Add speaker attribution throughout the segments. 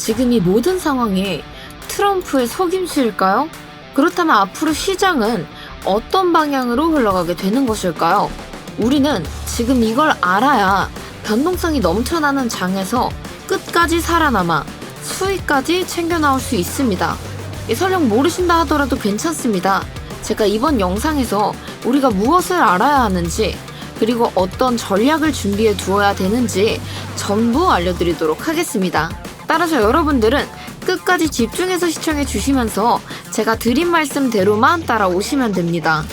Speaker 1: 지금 이 모든 상황이 트럼프의 속임수일까요? 그렇다면 앞으로 시장은 어떤 방향으로 흘러가게 되는 것일까요? 우리는 지금 이걸 알아야 변동성이 넘쳐나는 장에서 끝까지 살아남아 수익까지 챙겨 나올 수 있습니다. 설령 모르신다 하더라도 괜찮습니다. 제가 이번 영상에서 우리가 무엇을 알아야 하는지, 그리고 어떤 전략을 준비해 두어야 되는지 전부 알려드리도록 하겠습니다. 따라서 여러분들은 끝까지 집중해서 시청해 주시면서 제가 드린 말씀대로만 따라오시면 됩니다.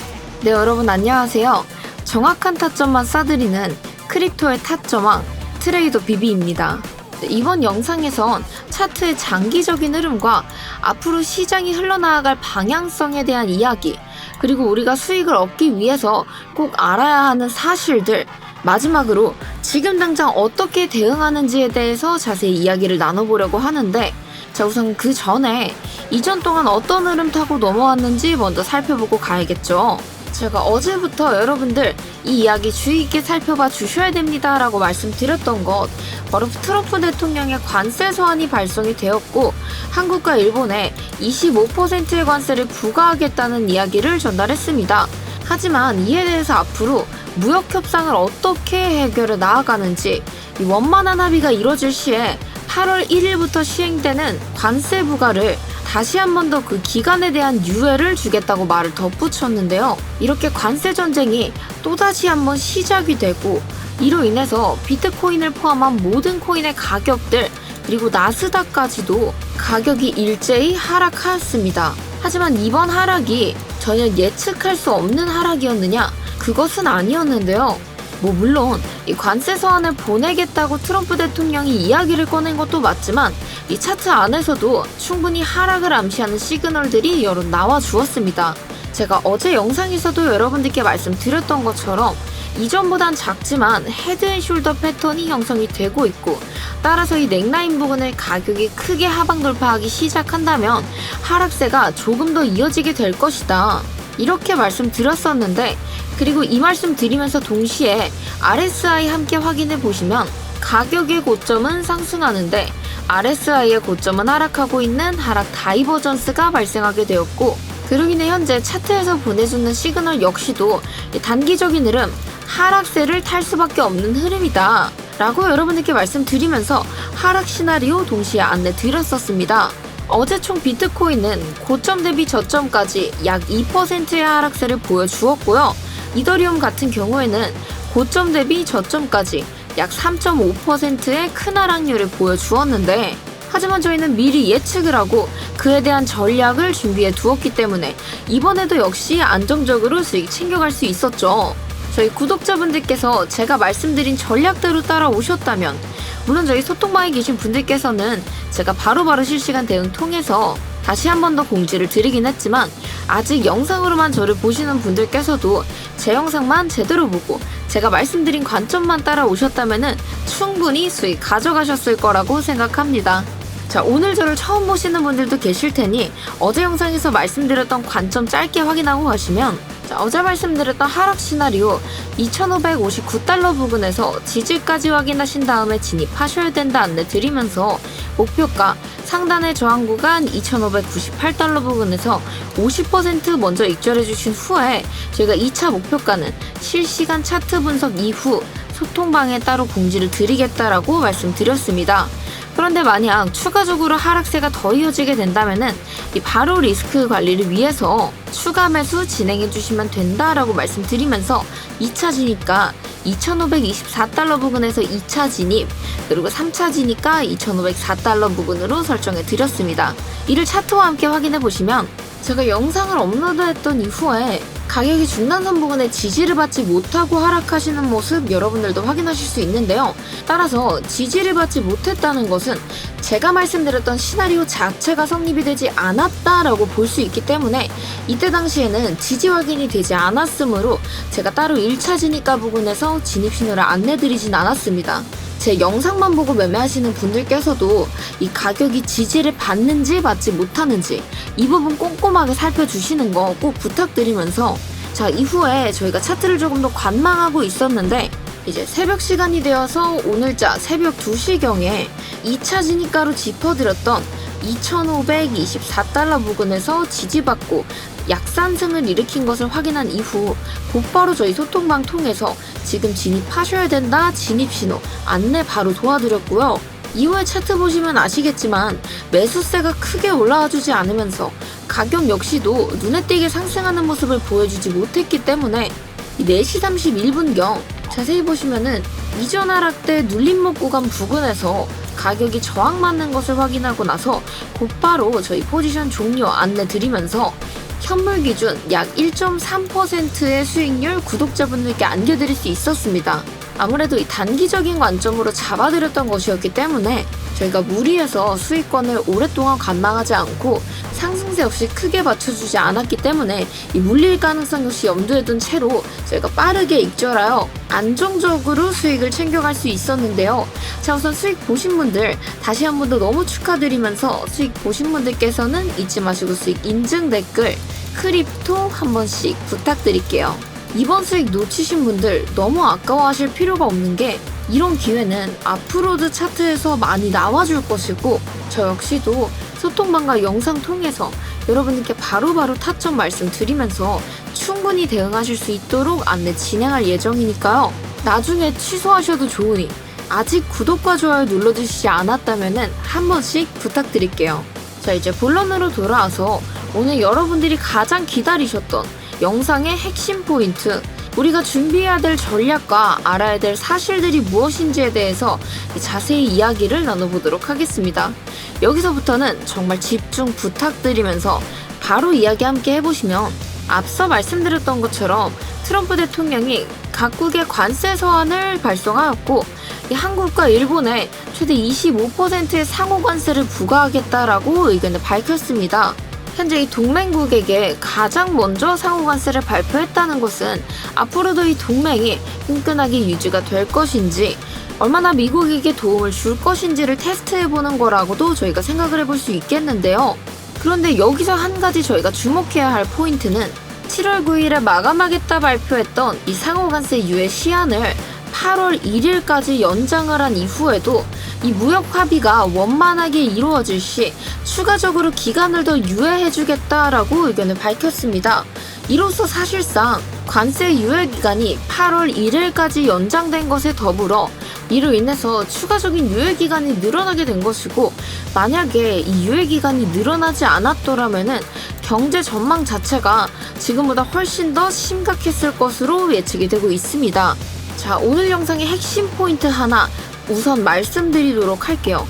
Speaker 1: 네, 여러분 안녕하세요. 정확한 타점만 싸드리는 크립토의 타점왕 트레이더 비비입니다. 이번 영상에선 차트의 장기적인 흐름과 앞으로 시장이 흘러나갈 방향성에 대한 이야기, 그리고 우리가 수익을 얻기 위해서 꼭 알아야 하는 사실들, 마지막으로 지금 당장 어떻게 대응하는지에 대해서 자세히 이야기를 나눠보려고 하는데, 자, 우선 그 전에 이전 동안 어떤 흐름 타고 넘어왔는지 먼저 살펴보고 가야겠죠. 제가 어제부터 여러분들 이 이야기 주의 있게 살펴봐 주셔야 됩니다 라고 말씀드렸던 것, 바로 트럼프 대통령의 관세 소환이 발송이 되었고 한국과 일본에 25%의 관세를 부과하겠다는 이야기를 전달했습니다. 하지만 이에 대해서 앞으로 무역 협상을 어떻게 해결해 나아가는지, 이 원만한 합의가 이뤄질 시에 8월 1일부터 시행되는 관세 부과를 다시 한 번 더 그 기간에 대한 유예를 주겠다고 말을 덧붙였는데요. 이렇게 관세 전쟁이 또다시 한번 시작이 되고, 이로 인해서 비트코인을 포함한 모든 코인의 가격들, 그리고 나스닥까지도 가격이 일제히 하락하였습니다. 하지만 이번 하락이 전혀 예측할 수 없는 하락이었느냐? 그것은 아니었는데요. 물론 이 관세 소환을 보내겠다고 트럼프 대통령이 이야기를 꺼낸 것도 맞지만, 이 차트 안에서도 충분히 하락을 암시하는 시그널들이 여러 나와 주었습니다. 제가 어제 영상에서도 여러분들께 말씀드렸던 것처럼 이전보단 작지만 헤드앤숄더 패턴이 형성이 되고 있고, 따라서 이 넥라인 부분을 가격이 크게 하방 돌파하기 시작한다면 하락세가 조금 더 이어지게 될 것이다, 이렇게 말씀드렸었는데, 그리고 이 말씀 드리면서 동시에 RSI 함께 확인해 보시면 가격의 고점은 상승하는데 RSI의 고점은 하락하고 있는 하락 다이버전스가 발생하게 되었고, 그로 인해 현재 차트에서 보내주는 시그널 역시도 단기적인 흐름, 하락세를 탈 수밖에 없는 흐름이다 라고 여러분들께 말씀드리면서 하락 시나리오 동시에 안내 드렸었습니다. 어제 총 비트코인은 고점 대비 저점까지 약 2%의 하락세를 보여주었고요. 이더리움 같은 경우에는 고점 대비 저점까지 약 3.5%의 큰 하락률을 보여주었는데, 하지만 저희는 미리 예측을 하고 그에 대한 전략을 준비해 두었기 때문에 이번에도 역시 안정적으로 수익 챙겨갈 수 있었죠. 저희 구독자분들께서 제가 말씀드린 전략대로 따라오셨다면, 물론 저희 소통방에 계신 분들께서는 제가 바로바로 실시간 대응 통해서 다시 한 번 더 공지를 드리긴 했지만, 아직 영상으로만 저를 보시는 분들께서도 제 영상만 제대로 보고 제가 말씀드린 관점만 따라오셨다면 충분히 수익 가져가셨을 거라고 생각합니다. 자, 오늘 저를 처음 보시는 분들도 계실 테니 어제 영상에서 말씀드렸던 관점 짧게 확인하고 가시면, 자, 어제 말씀드렸던 하락 시나리오 2,559달러 부근에서 지지까지 확인하신 다음에 진입하셔야 된다 안내 드리면서, 목표가 상단의 저항 구간 2,598달러 부근에서 50% 먼저 익절해 주신 후에 저희가 2차 목표가는 실시간 차트 분석 이후 소통방에 따로 공지를 드리겠다라고 말씀드렸습니다. 그런데 만약 추가적으로 하락세가 더 이어지게 된다면은 바로 리스크 관리를 위해서 추가 매수 진행해 주시면 된다라고 말씀드리면서 2차 진입가 2,524달러 부근에서 2차 진입, 그리고 3차 진입가 2,504달러 부근으로 설정해 드렸습니다. 이를 차트와 함께 확인해 보시면, 제가 영상을 업로드했던 이후에 가격이 중단선 부근에 지지를 받지 못하고 하락하시는 모습 여러분들도 확인하실 수 있는데요. 따라서 지지를 받지 못했다는 것은 제가 말씀드렸던 시나리오 자체가 성립이 되지 않았다라고 볼 수 있기 때문에, 이때 당시에는 지지 확인이 되지 않았으므로 제가 따로 1차 진입가 부근에서 진입 신호를 안내드리진 않았습니다. 제 영상만 보고 매매하시는 분들께서도 이 가격이 지지를 받는지 받지 못하는지 이 부분 꼼꼼하게 살펴주시는 거 꼭 부탁드리면서, 자, 이후에 저희가 차트를 조금 더 관망하고 있었는데 이제 새벽 시간이 되어서 오늘자 새벽 2시경에 2차 진입가로 짚어드렸던 2,524달러 부근에서 지지받고 약산승을 일으킨 것을 확인한 이후 곧바로 저희 소통방 통해서 지금 진입하셔야 된다 진입신호 안내 바로 도와드렸고요. 이후에 차트 보시면 아시겠지만 매수세가 크게 올라와주지 않으면서 가격 역시도 눈에 띄게 상승하는 모습을 보여주지 못했기 때문에 4시 31분경 자세히 보시면은 이전 하락 때 눌림목 구간 부근에서 가격이 저항받는 것을 확인하고 나서 곧바로 저희 포지션 종료 안내 드리면서 현물 기준 약 1.3%의 수익률 구독자분들께 안겨드릴 수 있었습니다. 아무래도 이 단기적인 관점으로 잡아드렸던 것이었기 때문에 저희가 무리해서 수익권을 오랫동안 관망하지 않고 상승세 없이 크게 받쳐주지 않았기 때문에 이 물릴 가능성 역시 염두에 둔 채로 저희가 빠르게 익절하여 안정적으로 수익을 챙겨갈 수 있었는데요. 자, 우선 수익 보신 분들 다시 한 번 더 너무 축하드리면서 수익 보신 분들께서는 잊지 마시고 수익 인증 댓글 크립토 한 번씩 부탁드릴게요. 이번 수익 놓치신 분들 너무 아까워하실 필요가 없는 게 이런 기회는 앞으로도 차트에서 많이 나와줄 것이고 저 역시도 소통방과 영상 통해서 여러분들께 바로바로 타점 말씀드리면서 충분히 대응하실 수 있도록 안내 진행할 예정이니까요. 나중에 취소하셔도 좋으니 아직 구독과 좋아요 눌러주시지 않았다면 한 번씩 부탁드릴게요. 자, 이제 본론으로 돌아와서 오늘 여러분들이 가장 기다리셨던 영상의 핵심 포인트, 우리가 준비해야 될 전략과 알아야 될 사실들이 무엇인지에 대해서 자세히 이야기를 나눠보도록 하겠습니다. 여기서부터는 정말 집중 부탁드리면서 바로 이야기 함께 해보시면 앞서 말씀드렸던 것처럼 트럼프 대통령이 각국의 관세 서한을 발송하였고 한국과 일본에 최대 25%의 상호 관세를 부과하겠다라고 의견을 밝혔습니다. 현재 이 동맹국에게 가장 먼저 상호관세를 발표했다는 것은 앞으로도 이 동맹이 끈끈하게 유지가 될 것인지 얼마나 미국에게 도움을 줄 것인지를 테스트해보는 거라고도 저희가 생각을 해볼 수 있겠는데요. 그런데 여기서 한 가지 저희가 주목해야 할 포인트는 7월 9일에 마감하겠다 발표했던 이 상호관세 유예 시한을 8월 1일까지 연장을 한 이후에도 이 무역 합의가 원만하게 이루어질 시 추가적으로 기간을 더 유예해주겠다라고 의견을 밝혔습니다. 이로써 사실상 관세 유예 기간이 8월 1일까지 연장된 것에 더불어 이로 인해서 추가적인 유예 기간이 늘어나게 된 것이고 만약에 이 유예 기간이 늘어나지 않았더라면은 경제 전망 자체가 지금보다 훨씬 더 심각했을 것으로 예측이 되고 있습니다. 자, 오늘 영상의 핵심 포인트 하나 우선 말씀드리도록 할게요.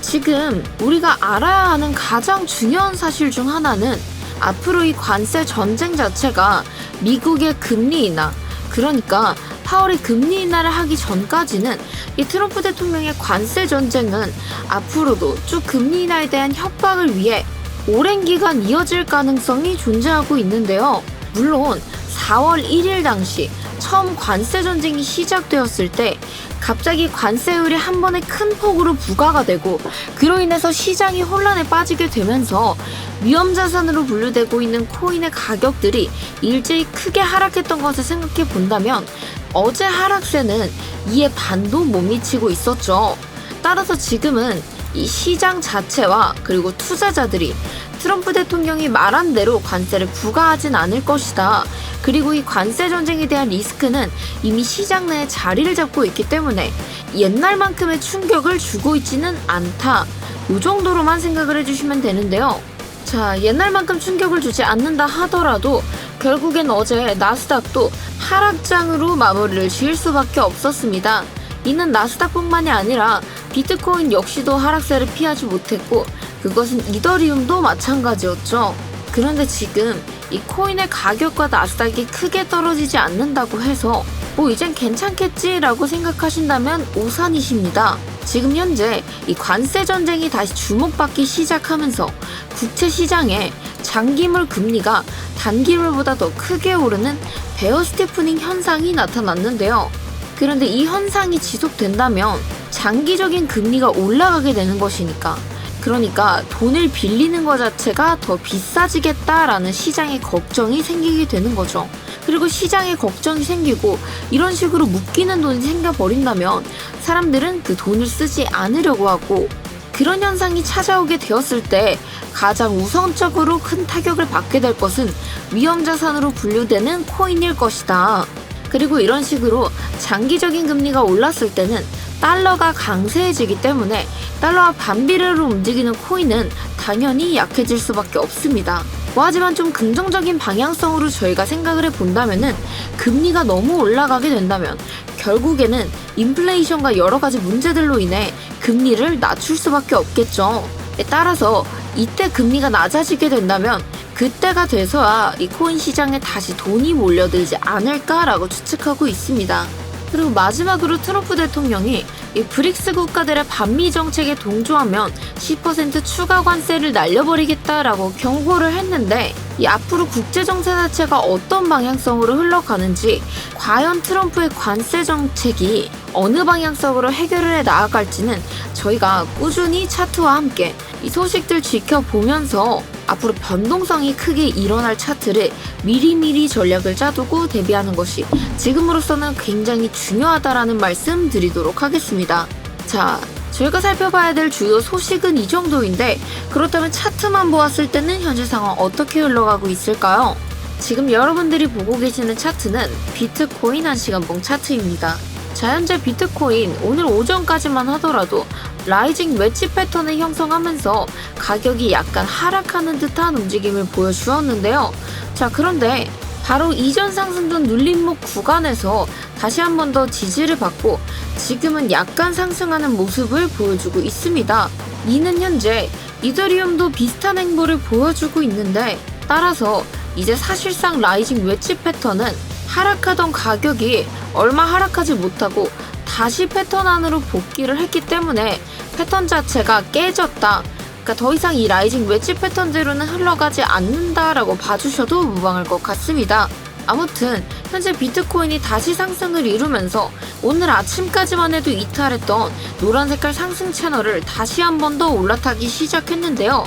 Speaker 1: 지금 우리가 알아야 하는 가장 중요한 사실 중 하나는 앞으로 이 관세 전쟁 자체가 미국의 금리 인하, 그러니까 파월이 금리 인하를 하기 전까지는 이 트럼프 대통령의 관세 전쟁은 앞으로도 쭉 금리 인하에 대한 협박을 위해 오랜 기간 이어질 가능성이 존재하고 있는데요. 물론 4월 1일 당시 처음 관세 전쟁이 시작되었을 때 갑자기 관세율이 한 번에 큰 폭으로 부과가 되고 그로 인해서 시장이 혼란에 빠지게 되면서 위험자산으로 분류되고 있는 코인의 가격들이 일제히 크게 하락했던 것을 생각해 본다면 어제 하락세는 이에 반도 못 미치고 있었죠. 따라서 지금은 이 시장 자체와 그리고 투자자들이 트럼프 대통령이 말한 대로 관세를 부과하진 않을 것이다. 그리고 이 관세 전쟁에 대한 리스크는 이미 시장 내에 자리를 잡고 있기 때문에 옛날만큼의 충격을 주고 있지는 않다. 이 정도로만 생각을 해주시면 되는데요. 자, 옛날만큼 충격을 주지 않는다 하더라도 결국엔 어제 나스닥도 하락장으로 마무리를 지을 수밖에 없었습니다. 이는 나스닥뿐만이 아니라 비트코인 역시도 하락세를 피하지 못했고 그것은 이더리움도 마찬가지였죠. 그런데 지금 이 코인의 가격과 나스닥이 크게 떨어지지 않는다고 해서 이젠 괜찮겠지라고 생각하신다면 오산이십니다. 지금 현재 이 관세 전쟁이 다시 주목받기 시작하면서 국채 시장에 장기물 금리가 단기물보다 더 크게 오르는 베어 스티프닝 현상이 나타났는데요. 그런데 이 현상이 지속된다면 장기적인 금리가 올라가게 되는 것이니까 그러니까 돈을 빌리는 것 자체가 더 비싸지겠다라는 시장의 걱정이 생기게 되는 거죠. 그리고 시장에 걱정이 생기고 이런 식으로 묶이는 돈이 생겨버린다면 사람들은 그 돈을 쓰지 않으려고 하고, 그런 현상이 찾아오게 되었을 때 가장 우선적으로 큰 타격을 받게 될 것은 위험자산으로 분류되는 코인일 것이다. 그리고 이런 식으로 장기적인 금리가 올랐을 때는 달러가 강세해지기 때문에 달러와 반비례로 움직이는 코인은 당연히 약해질 수밖에 없습니다. 하지만 좀 긍정적인 방향성으로 저희가 생각을 해본다면은, 금리가 너무 올라가게 된다면 결국에는 인플레이션과 여러 가지 문제들로 인해 금리를 낮출 수밖에 없겠죠. 따라서 이때 금리가 낮아지게 된다면 그때가 돼서야 이 코인 시장에 다시 돈이 몰려들지 않을까라고 추측하고 있습니다. 그리고 마지막으로 트럼프 대통령이 이 브릭스 국가들의 반미 정책에 동조하면 10% 추가 관세를 날려버리겠다라고 경고를 했는데, 이 앞으로 국제정세 자체가 어떤 방향성으로 흘러가는지, 과연 트럼프의 관세 정책이 어느 방향성으로 해결을 해 나아갈지는 저희가 꾸준히 차트와 함께 이 소식들 지켜보면서 앞으로 변동성이 크게 일어날 차트를 미리미리 전략을 짜두고 대비하는 것이 지금으로서는 굉장히 중요하다라는 말씀 드리도록 하겠습니다. 자, 저희가 살펴봐야 될 주요 소식은 이 정도인데, 그렇다면 차트만 보았을 때는 현재 상황 어떻게 흘러가고 있을까요? 지금 여러분들이 보고 계시는 차트는 비트코인 1시간봉 차트입니다. 자, 현재 비트코인 오늘 오전까지만 하더라도 라이징 웨지 패턴을 형성하면서 가격이 약간 하락하는 듯한 움직임을 보여주었는데요. 자, 그런데 바로 이전 상승전 눌림목 구간에서 다시 한 번 더 지지를 받고 지금은 약간 상승하는 모습을 보여주고 있습니다. 이는 현재 이더리움도 비슷한 행보를 보여주고 있는데, 따라서 이제 사실상 라이징 웨지 패턴은 하락하던 가격이 얼마 하락하지 못하고 다시 패턴 안으로 복귀를 했기 때문에 패턴 자체가 깨졌다. 그러니까 더 이상 이 라이징 웨지 패턴대로는 흘러가지 않는다라고 봐주셔도 무방할 것 같습니다. 아무튼 현재 비트코인이 다시 상승을 이루면서 오늘 아침까지만 해도 이탈했던 노란 색깔 상승 채널을 다시 한 번 더 올라타기 시작했는데요.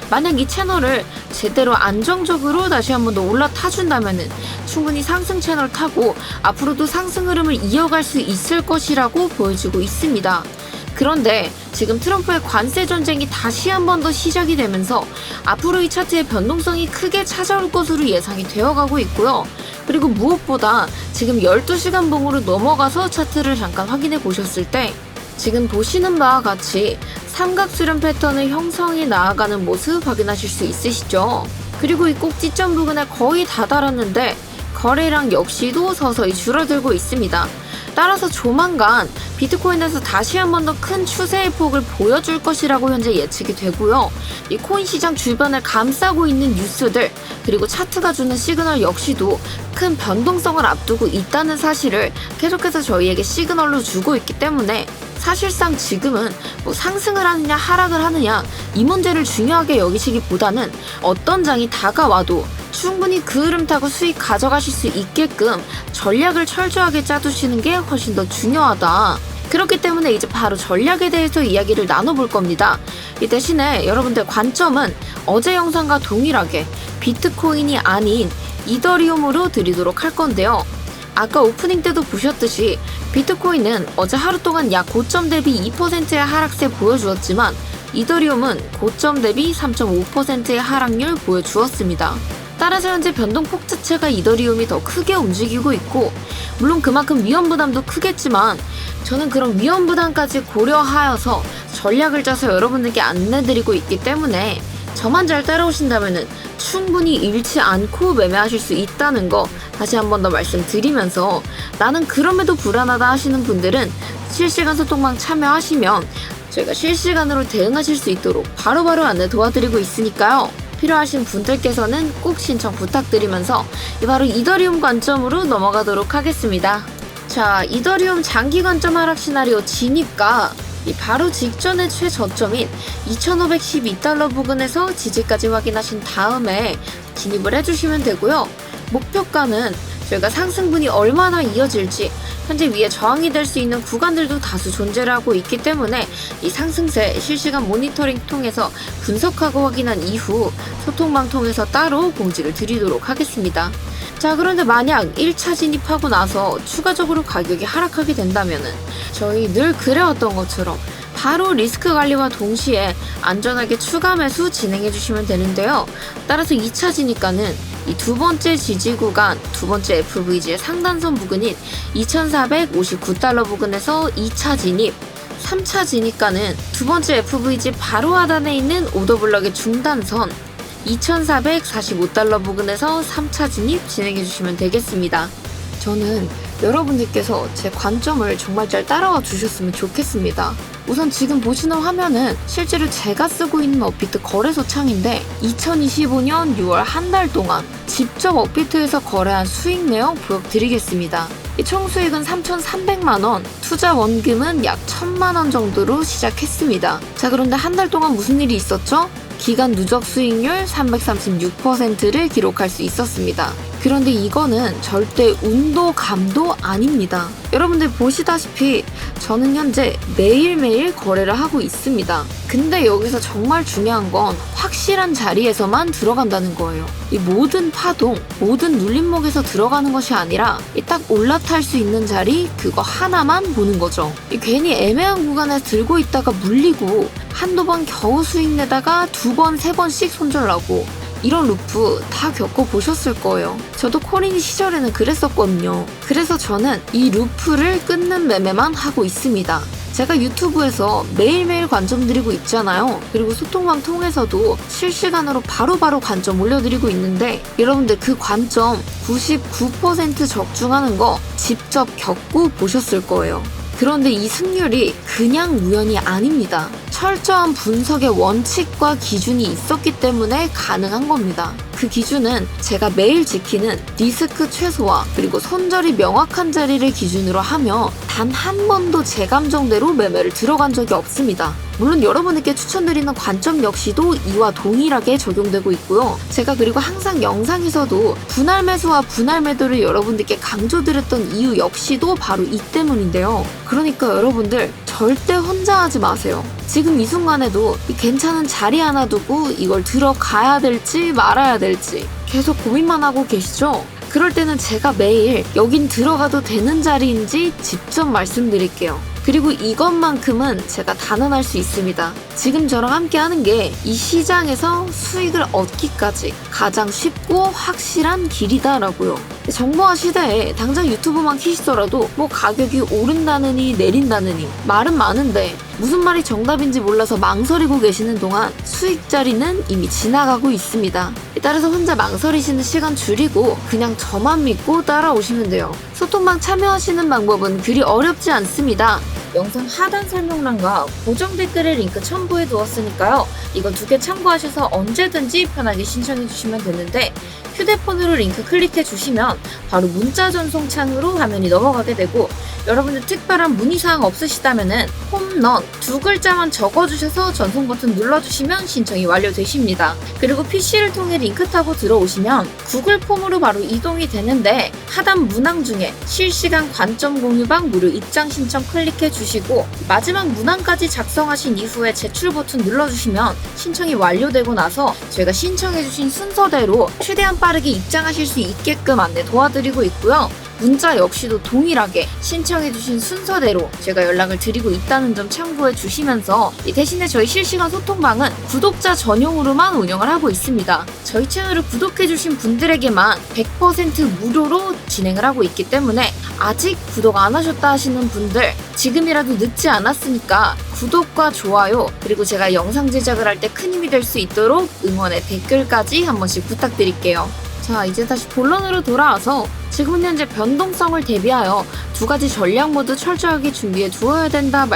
Speaker 1: 만약 이 채널을 제대로 안정적으로 다시 한 번 더 올라타준다면은 충분히 상승 채널 타고 앞으로도 상승 흐름을 이어갈 수 있을 것이라고 보여지고 있습니다. 그런데 지금 트럼프의 관세 전쟁이 다시 한 번 더 시작이 되면서 앞으로 이 차트의 변동성이 크게 찾아올 것으로 예상이 되어가고 있고요. 그리고 무엇보다 지금 12시간 봉으로 넘어가서 차트를 잠깐 확인해 보셨을 때 지금 보시는 바와 같이 삼각수렴 패턴을 형성해 나아가는 모습 확인하실 수 있으시죠? 그리고 이 꼭지점 부근에 거의 다다랐는데 거래량 역시도 서서히 줄어들고 있습니다. 따라서 조만간 비트코인에서 다시 한 번 더 큰 추세의 폭을 보여줄 것이라고 현재 예측이 되고요. 이 코인 시장 주변을 감싸고 있는 뉴스들, 그리고 차트가 주는 시그널 역시도 큰 변동성을 앞두고 있다는 사실을 계속해서 저희에게 시그널로 주고 있기 때문에, 사실상 지금은 뭐 상승을 하느냐 하락을 하느냐 이 문제를 중요하게 여기시기보다는 어떤 장이 다가와도 충분히 그 흐름 타고 수익 가져가실 수 있게끔 전략을 철저하게 짜두시는 게 훨씬 더 중요하다. 그렇기 때문에 이제 바로 전략에 대해서 이야기를 나눠볼 겁니다. 이 대신에 여러분들 관점은 어제 영상과 동일하게 비트코인이 아닌 이더리움으로 드리도록 할 건데요. 아까 오프닝 때도 보셨듯이 비트코인은 어제 하루 동안 약 고점 대비 2%의 하락세 보여주었지만 이더리움은 고점 대비 3.5%의 하락률 보여주었습니다. 따라서 현재 변동폭 자체가 이더리움이 더 크게 움직이고 있고, 물론 그만큼 위험 부담도 크겠지만 저는 그런 위험 부담까지 고려하여서 전략을 짜서 여러분들께 안내드리고 있기 때문에 저만 잘 따라오신다면 충분히 잃지 않고 매매하실 수 있다는 거 다시 한 번 더 말씀드리면서, 나는 그럼에도 불안하다 하시는 분들은 실시간 소통방 참여하시면 저희가 실시간으로 대응하실 수 있도록 바로바로 안내 도와드리고 있으니까요. 필요하신 분들께서는 꼭 신청 부탁드리면서 바로 이더리움 관점으로 넘어가도록 하겠습니다. 자, 이더리움 장기 관점 하락 시나리오 진입가 바로 직전의 최저점인 2512달러 부근에서 지지까지 확인하신 다음에 진입을 해주시면 되고요. 목표가는 저희가 상승분이 얼마나 이어질지 현재 위에 저항이 될 수 있는 구간들도 다수 존재를 하고 있기 때문에 이 상승세 실시간 모니터링 통해서 분석하고 확인한 이후 소통방 통해서 따로 공지를 드리도록 하겠습니다. 자, 그런데 만약 1차 진입하고 나서 추가적으로 가격이 하락하게 된다면은 저희 늘 그래왔던 것처럼 바로 리스크 관리와 동시에 안전하게 추가 매수 진행해 주시면 되는데요. 따라서 2차 진입가는 이 두 번째 지지 구간, 두 번째 FVG의 상단선 부근인 2,459달러 부근에서 2차 진입, 3차 진입가는 두 번째 FVG 바로 하단에 있는 오더블럭의 중단선 2,445달러 부근에서 3차 진입 진행해 주시면 되겠습니다. 저는 여러분들께서 제 관점을 정말 잘 따라와 주셨으면 좋겠습니다. 우선 지금 보시는 화면은 실제로 제가 쓰고 있는 업비트 거래소 창인데 2025년 6월 한 달 동안 직접 업비트에서 거래한 수익 내역 보여드리겠습니다. 총 수익은 3,300만원, 투자 원금은 약 1,000만원 정도로 시작했습니다. 자, 그런데 한 달 동안 무슨 일이 있었죠? 기간 누적 수익률 336%를 기록할 수 있었습니다. 그런데 이거는 절대 운도 감도 아닙니다. 여러분들 보시다시피 저는 현재 매일매일 거래를 하고 있습니다. 근데 여기서 정말 중요한 건 확실한 자리에서만 들어간다는 거예요. 이 모든 파동, 모든 눌림목에서 들어가는 것이 아니라 딱 올라탈 수 있는 자리 그거 하나만 보는 거죠. 괜히 애매한 구간에 들고 있다가 물리고 한두 번 겨우 수익 내다가 두 번, 세 번씩 손절나고 이런 루프 다 겪어보셨을 거예요. 저도 코린 시절에는 그랬었거든요. 그래서 저는 이 루프를 끊는 매매만 하고 있습니다. 제가 유튜브에서 매일매일 관점 드리고 있잖아요. 그리고 소통방 통해서도 실시간으로 바로바로 관점 올려드리고 있는데 여러분들 그 관점 99% 적중하는 거 직접 겪고 보셨을 거예요. 그런데 이 승률이 그냥 우연이 아닙니다. 철저한 분석의 원칙과 기준이 있었기 때문에 가능한 겁니다. 그 기준은 제가 매일 지키는 리스크 최소화 그리고 손절이 명확한 자리를 기준으로 하며 단 한 번도 제 감정대로 매매를 들어간 적이 없습니다. 물론 여러분에게 추천드리는 관점 역시도 이와 동일하게 적용되고 있고요. 제가 그리고 항상 영상에서도 분할 매수와 분할 매도를 여러분들께 강조드렸던 이유 역시도 바로 이 때문인데요. 그러니까 여러분들 절대 혼자 하지 마세요. 지금 이 순간에도 괜찮은 자리 하나 두고 이걸 들어가야 될지 말아야 될지 계속 고민만 하고 계시죠? 그럴 때는 제가 매일 여긴 들어가도 되는 자리인지 직접 말씀드릴게요. 그리고 이것만큼은 제가 단언할 수 있습니다. 지금 저랑 함께 하는 게 이 시장에서 수익을 얻기까지 가장 쉽고 확실한 길이다라고요. 정보화 시대에 당장 유튜브만 키시더라도 뭐 가격이 오른다느니 내린다느니 말은 많은데 무슨 말이 정답인지 몰라서 망설이고 계시는 동안 수익 자리는 이미 지나가고 있습니다. 따라서 혼자 망설이시는 시간 줄이고 그냥 저만 믿고 따라오시면 돼요. 소통방 참여하시는 방법은 그리 어렵지 않습니다. 영상 하단 설명란과 고정 댓글에 링크 첨부해 두었으니까요. 이거 두 개 참고하셔서 언제든지 편하게 신청해 주시면 되는데 휴대폰으로 링크 클릭해 주시면 바로 문자 전송 창으로 화면이 넘어가게 되고 여러분들 특별한 문의사항 없으시다면은 홈런 두 글자만 적어주셔서 전송 버튼 눌러주시면 신청이 완료되십니다. 그리고 PC를 통해 링크 타고 들어오시면 구글 폼으로 바로 이동이 되는데 하단 문항 중에 실시간 관점 공유방 무료 입장 신청 클릭해 주시고 마지막 문항까지 작성하신 이후에 제출 버튼 눌러주시면 신청이 완료되고 나서 저희가 신청해 주신 순서대로 최대한 빠르게 입장하실 수 있게끔 안내 도와드리고 있고요. 문자 역시도 동일하게 신청해주신 순서대로 제가 연락을 드리고 있다는 점 참고해 주시면서 대신에 저희 실시간 소통방은 구독자 전용으로만 운영을 하고 있습니다. 저희 채널을 구독해주신 분들에게만 100% 무료로 진행을 하고 있기 때문에 아직 구독 안 하셨다 하시는 분들 지금이라도 늦지 않았으니까 구독과 좋아요 그리고 제가 영상 제작을 할 때 큰 힘이 될 수 있도록 응원의 댓글까지 한 번씩 부탁드릴게요. 자, 이제 다시 본론으로 돌아와서 지금 현재 변동성을 대비하여 두 가지 전략 모두 철저하게 준비해 두어야 된다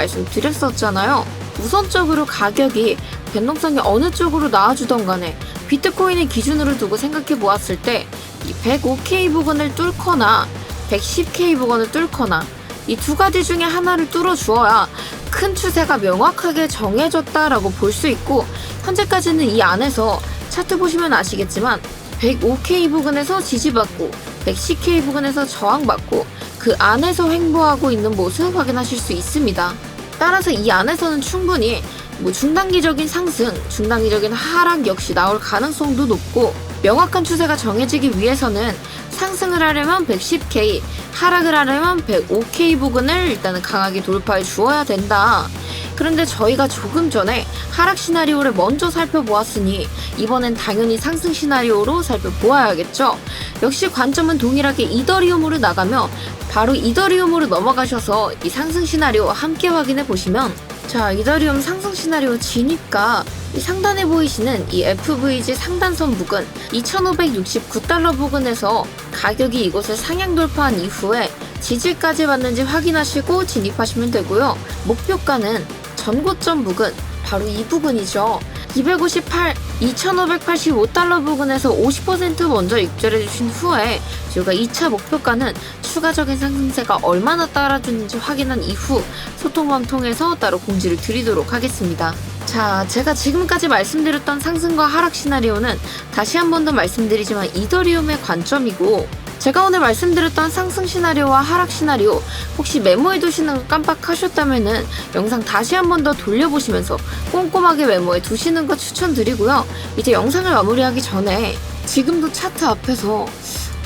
Speaker 1: 말씀드렸었잖아요. 우선적으로 가격이 변동성이 어느 쪽으로 나와주던 간에 비트코인을 기준으로 두고 생각해 보았을 때 이 105K 부근을 뚫거나 110K 부근을 뚫거나 이 두 가지 중에 하나를 뚫어 주어야 큰 추세가 명확하게 정해졌다라고 볼 수 있고 현재까지는 이 안에서 차트 보시면 아시겠지만 105K 부근에서 지지받고 110K 부근에서 저항받고 그 안에서 횡보하고 있는 모습 확인하실 수 있습니다. 따라서 이 안에서는 충분히 뭐 중단기적인 상승, 중단기적인 하락 역시 나올 가능성도 높고, 명확한 추세가 정해지기 위해서는 상승을 하려면 110K, 하락을 하려면 105K 부근을 일단은 강하게 돌파해 주어야 된다. 그런데 저희가 조금 전에 하락 시나리오를 먼저 살펴보았으니 이번엔 당연히 상승 시나리오로 살펴보아야겠죠. 역시 관점은 동일하게 이더리움으로 나가며 바로 이더리움으로 넘어가셔서 이 상승 시나리오 함께 확인해 보시면, 자, 이더리움 상승 시나리오 진입가 이 상단에 보이시는 이 FVG 상단선 부근 2569달러 부근에서 가격이 이곳을 상향 돌파한 이후에 지지까지 맞는지 확인하시고 진입하시면 되고요. 목표가는 전고점 부근, 바로 이 부근이죠. 2585달러 부근에서 50% 먼저 입절해 주신 후에 저희가 2차 목표가는 추가적인 상승세가 얼마나 따라주는지 확인한 이후 소통방 통해서 따로 공지를 드리도록 하겠습니다. 자, 제가 지금까지 말씀드렸던 상승과 하락 시나리오는 다시 한 번 더 말씀드리지만 이더리움의 관점이고, 제가 오늘 말씀드렸던 상승 시나리오와 하락 시나리오 혹시 메모해 두시는 거 깜빡하셨다면은 영상 다시 한 번 더 돌려보시면서 꼼꼼하게 메모해 두시는 거 추천드리고요. 이제 영상을 마무리하기 전에 지금도 차트 앞에서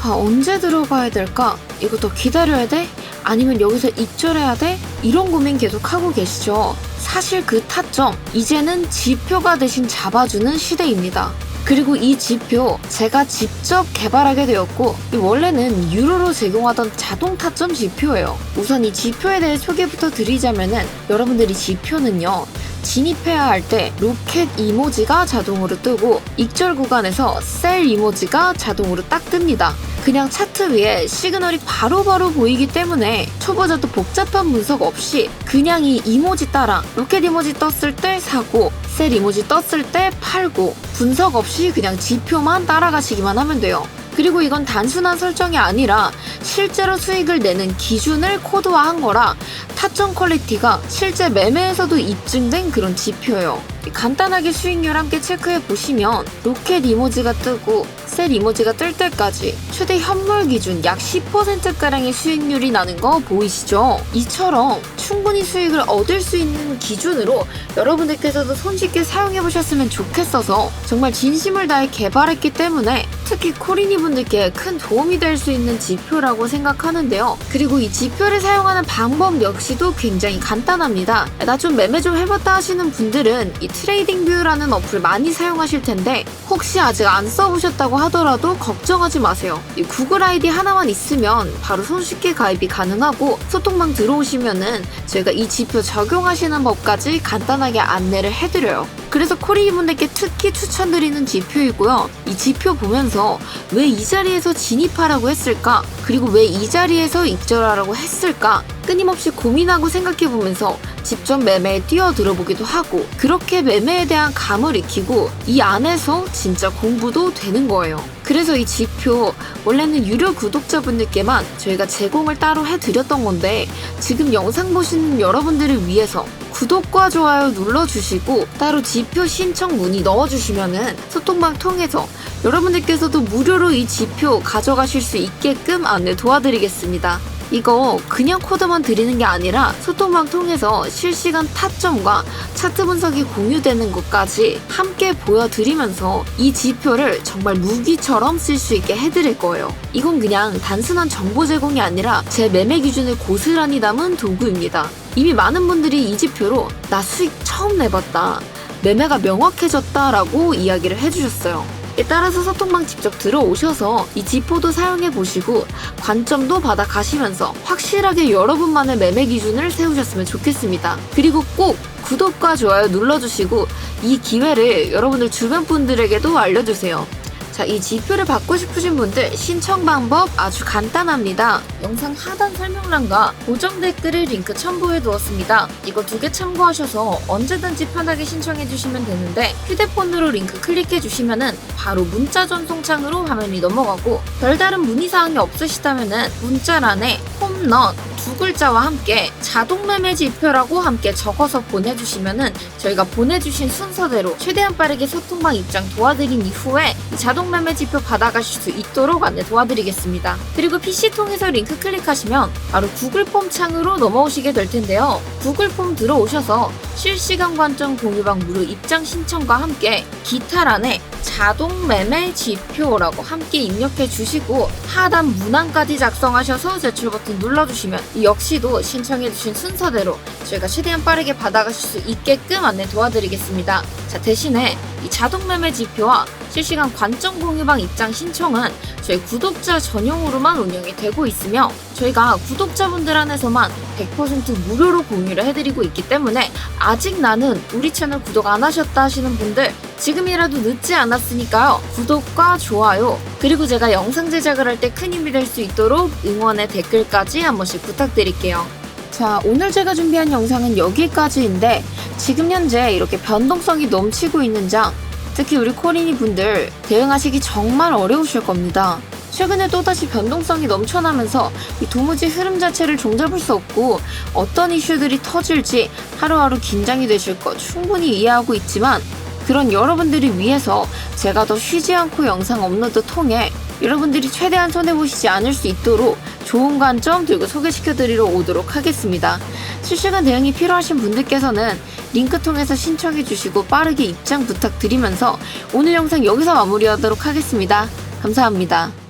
Speaker 1: 언제 들어가야 될까? 이거 더 기다려야 돼? 아니면 여기서 입절해야 돼? 이런 고민 계속 하고 계시죠? 사실 그 타점, 이제는 지표가 대신 잡아주는 시대입니다. 그리고 이 지표 제가 직접 개발하게 되었고, 원래는 유로로 제공하던 자동 타점 지표예요. 우선 이 지표에 대해 소개부터 드리자면은, 여러분들이 지표는요, 진입해야 할 때 로켓 이모지가 자동으로 뜨고 익절 구간에서 셀 이모지가 자동으로 딱 뜹니다. 그냥 차트 위에 시그널이 바로바로 보이기 때문에 초보자도 복잡한 분석 없이 그냥 이 이모지 따라 로켓 이모지 떴을 때 사고, 셀 이모지 떴을 때 팔고, 분석 없이 그냥 지표만 따라가시기만 하면 돼요. 그리고 이건 단순한 설정이 아니라 실제로 수익을 내는 기준을 코드화한 거라 타점 퀄리티가 실제 매매에서도 입증된 그런 지표예요. 간단하게 수익률 함께 체크해 보시면 로켓 이모지가 뜨고 셀 이모지가 뜰 때까지 최대 현물 기준 약 10%가량의 수익률이 나는 거 보이시죠? 이처럼 충분히 수익을 얻을 수 있는 기준으로 여러분들께서도 손쉽게 사용해 보셨으면 좋겠어서 정말 진심을 다해 개발했기 때문에 특히 코리니 분들께 큰 도움이 될 수 있는 지표라고 생각하는데요. 그리고 이 지표를 사용하는 방법 역시도 굉장히 간단합니다. 나 좀 매매 좀 해봤다 하시는 분들은 이 트레이딩 뷰라는 어플 많이 사용하실 텐데, 혹시 아직 안 써보셨다고 하더라도 걱정하지 마세요. 이 구글 아이디 하나만 있으면 바로 손쉽게 가입이 가능하고, 소통방 들어오시면은 저희가 이 지표 적용하시는 법까지 간단하게 안내를 해드려요. 그래서 코리니 분들께 특히 추천드리는 지표이고요. 이 지표 보면서 왜 이 자리에서 진입하라고 했을까? 그리고 왜 이 자리에서 입절하라고 했을까? 끊임없이 고민하고 생각해보면서 직접 매매에 뛰어들어보기도 하고, 그렇게 매매에 대한 감을 익히고 이 안에서 진짜 공부도 되는 거예요. 그래서 이 지표 원래는 유료 구독자분들께만 저희가 제공을 따로 해드렸던 건데, 지금 영상 보시는 여러분들을 위해서 구독과 좋아요 눌러주시고 따로 지표 신청 문의 넣어주시면은 소통방 통해서 여러분들께서도 무료로 이 지표 가져가실 수 있게끔 안내 도와드리겠습니다. 이거 그냥 코드만 드리는 게 아니라 소통방 통해서 실시간 타점과 차트 분석이 공유되는 것까지 함께 보여드리면서 이 지표를 정말 무기처럼 쓸 수 있게 해드릴 거예요. 이건 그냥 단순한 정보 제공이 아니라 제 매매 기준을 고스란히 담은 도구입니다. 이미 많은 분들이 이 지표로 나 수익 처음 내봤다, 매매가 명확해졌다 라고 이야기를 해주셨어요. 따라서 소통방 직접 들어오셔서 이 지표도 사용해보시고 관점도 받아가시면서 확실하게 여러분만의 매매 기준을 세우셨으면 좋겠습니다. 그리고 꼭 구독과 좋아요 눌러주시고 이 기회를 여러분들 주변 분들에게도 알려주세요. 자, 이 지표를 받고 싶으신 분들 신청 방법 아주 간단합니다. 영상 하단 설명란과 고정 댓글에 링크 첨부해 두었습니다. 이거 2개 참고하셔서 언제든지 편하게 신청해 주시면 되는데, 휴대폰으로 링크 클릭해 주시면은 바로 문자 전송창으로 화면이 넘어가고, 별다른 문의사항이 없으시다면은 문자란에 홈런 2글자와 함께 자동 매매 지표라고 함께 적어서 보내주시면은 저희가 보내주신 순서대로 최대한 빠르게 소통방 입장 도와드린 이후에 자동 매매 지표 받아가실 수 있도록 안내 도와드리겠습니다. 그리고 PC 통해서 링크 클릭하시면 바로 구글 폼 창으로 넘어오시게 될 텐데요. 구글 폼 들어오셔서 실시간 관점 공유방 무료 입장 신청과 함께 기타란에 자동 매매 지표라고 함께 입력해 주시고 하단 문항까지 작성하셔서 제출 버튼 눌러주시면 역시도 신청해 주신 순서대로 저희가 최대한 빠르게 받아가실 수 있게끔 안내 도와드리겠습니다. 자, 대신에 이 자동 매매 지표와 실시간 관점 공유방 입장 신청은 저희 구독자 전용으로만 운영이 되고 있으며 저희가 구독자분들 한해서만 100% 무료로 공유를 해드리고 있기 때문에 아직 나는 우리 채널 구독 안 하셨다 하시는 분들 지금이라도 늦지 않았으니까요. 구독과 좋아요 그리고 제가 영상 제작을 할 때 큰 힘이 될 수 있도록 응원의 댓글까지 한 번씩 부탁드릴게요. 자, 오늘 제가 준비한 영상은 여기까지인데 지금 현재 이렇게 변동성이 넘치고 있는 장 특히 우리 코린이 분들 대응하시기 정말 어려우실 겁니다. 최근에 또다시 변동성이 넘쳐나면서 이 도무지 흐름 자체를 종잡을 수 없고 어떤 이슈들이 터질지 하루하루 긴장이 되실 거 충분히 이해하고 있지만 그런 여러분들을 위해서 제가 더 쉬지 않고 영상 업로드 통해 여러분들이 최대한 손해보시지 않을 수 있도록 좋은 관점 들고 소개시켜드리러 오도록 하겠습니다. 실시간 대응이 필요하신 분들께서는 링크 통해서 신청해주시고 빠르게 입장 부탁드리면서 오늘 영상 여기서 마무리하도록 하겠습니다. 감사합니다.